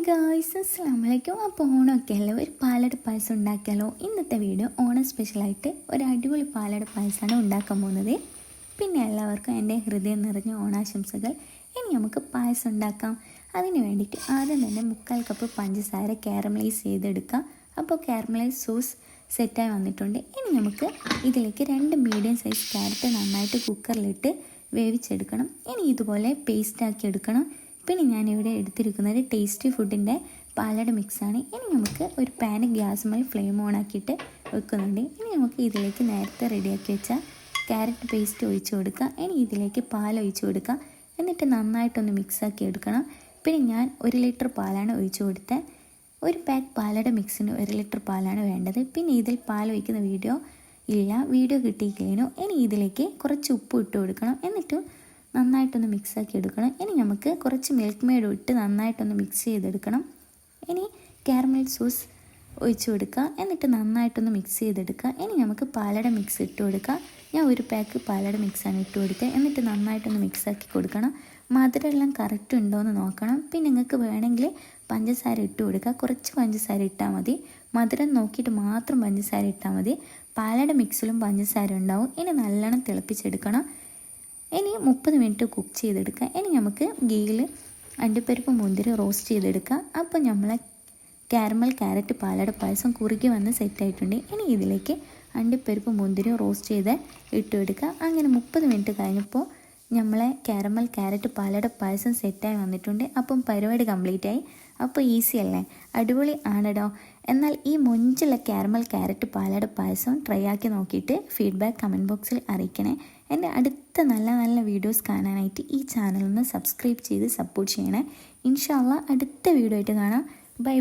Guys അസ്സലാമലൈക്കും. അപ്പോൾ ഓണമൊക്കെ അല്ലേ, ഒരു പാലട പായസം ഉണ്ടാക്കിയാലോ? ഇന്നത്തെ വീഡിയോ ഓണം സ്പെഷ്യലായിട്ട് ഒരു അടിപൊളി പാലട പായസമാണ് ഉണ്ടാക്കാൻ പോകുന്നത്. പിന്നെ എല്ലാവർക്കും എൻ്റെ ഹൃദയം നിറഞ്ഞ ഓണാശംസകൾ. ഇനി നമുക്ക് പായസം ഉണ്ടാക്കാം. അതിന് വേണ്ടിയിട്ട് ആദ്യം തന്നെ 3/4 കപ്പ് പഞ്ചസാര കാരമലൈസ് ചെയ്തെടുക്കാം. അപ്പോൾ കാരമലൈസ് സോസ് സെറ്റായി വന്നിട്ടുണ്ട്. ഇനി നമുക്ക് ഇതിലേക്ക് 2 മീഡിയം സൈസ് ക്യാരറ്റ് നന്നായിട്ട് കുക്കറിലിട്ട് വേവിച്ചെടുക്കണം. ഇനി ഇതുപോലെ പേസ്റ്റാക്കി എടുക്കണം. പിന്നെ ഞാനിവിടെ എടുത്തിരിക്കുന്നത് ടേസ്റ്റി ഫുഡിൻ്റെ പാലട മിക്സാണ്. ഇനി നമുക്ക് ഒരു പാന് ഗ്യാസ് മേൽ ഫ്ലെയിം ഓൺ ആക്കിയിട്ട് വെക്കുന്നുണ്ട്. ഇനി നമുക്ക് ഇതിലേക്ക് നേരത്തെ റെഡിയാക്കി വെച്ച ക്യാരറ്റ് പേസ്റ്റ് ഒഴിച്ചു കൊടുക്കുക. ഇനി ഇതിലേക്ക് പാൽ ഒഴിച്ചു കൊടുക്കുക. എന്നിട്ട് നന്നായിട്ടൊന്ന് മിക്സാക്കി എടുക്കണം. പിന്നെ ഞാൻ 1 ലിറ്റർ പാലാണ് ഒഴിച്ചു കൊടുത്തത്. ഒരു പാക്ക് പാലട മിക്സിന് 1 ലിറ്റർ പാലാണ് വേണ്ടത്. പിന്നെ ഇതിൽ പാൽ ഒഴിക്കുന്ന വീഡിയോ കിട്ടിയില്ലേനോ. ഇനി ഇതിലേക്ക് കുറച്ച് ഉപ്പ് ഇട്ട് കൊടുക്കണം. എന്നിട്ട് നന്നായിട്ടൊന്ന് മിക്സാക്കി എടുക്കണം. ഇനി നമുക്ക് കുറച്ച് മിൽക്ക് മെയ്ഡ് ഇട്ട് നന്നായിട്ടൊന്ന് മിക്സ് ചെയ്തെടുക്കണം. ഇനി കാരമൽ സോസ് ഒഴിച്ചു കൊടുക്കുക. എന്നിട്ട് നന്നായിട്ടൊന്ന് മിക്സ് ചെയ്തെടുക്കുക. ഇനി നമുക്ക് പാലട മിക്സ് ഇട്ട് കൊടുക്കുക. ഞാൻ 1 പാക്ക് പാലട മിക്സാണ് ഇട്ട് കൊടുത്തത്. എന്നിട്ട് നന്നായിട്ടൊന്ന് മിക്സാക്കി കൊടുക്കണം. മധുരമെല്ലാം കറക്റ്റ് ഉണ്ടോയെന്ന് നോക്കണം. പിന്നെ നിങ്ങൾക്ക് വേണമെങ്കിൽ പഞ്ചസാര ഇട്ട് കൊടുക്കുക. കുറച്ച് പഞ്ചസാര ഇട്ടാൽ മതി. മധുരം നോക്കിയിട്ട് മാത്രം പഞ്ചസാര ഇട്ടാൽ മതി. പാലട മിക്സിലും പഞ്ചസാര ഉണ്ടാവും. ഇനി നല്ലോണം തിളപ്പിച്ചെടുക്കണം. ഇനി 30 മിനിറ്റ് കുക്ക് ചെയ്തെടുക്കുക. ഇനി നമുക്ക് ഗീയിൽ അണ്ടിപ്പരിപ്പ് മുന്തിരി റോസ്റ്റ് ചെയ്തെടുക്കുക. അപ്പോൾ നമ്മളെ ക്യാരറ്റ് പാലട പായസം കുറുകി വന്ന് സെറ്റായിട്ടുണ്ട്. ഇനി ഇതിലേക്ക് അണ്ടിപ്പരിപ്പ് മുന്തിരി റോസ്റ്റ് ചെയ്ത് ഇട്ടെടുക്കുക. അങ്ങനെ 30 മിനിറ്റ് കഴിഞ്ഞപ്പോൾ നമ്മളെ ക്യാരറ്റ് പാലട പായസം സെറ്റായി വന്നിട്ടുണ്ട്. അപ്പം പരിപാടി കംപ്ലീറ്റ് ആയി. അപ്പോൾ ഈസി അല്ലേ, അടിപൊളി ആണടോ. എന്നാൽ ഈ മൊഞ്ചുള്ള ക്യാരറ്റ് പാലട പായസം ട്രൈ ആക്കി നോക്കിയിട്ട് ഫീഡ്ബാക്ക് കമൻറ്റ് ബോക്സിൽ അറിയിക്കണേ. എൻ്റെ അടുത്ത നല്ല വീഡിയോസ് കാണാനായിട്ട് ഈ ചാനലൊന്ന് സബ്സ്ക്രൈബ് ചെയ്ത് സപ്പോർട്ട് ചെയ്യണേ. ഇൻഷാ അള്ളാ അടുത്ത വീഡിയോ ആയിട്ട് കാണാം. ബൈ.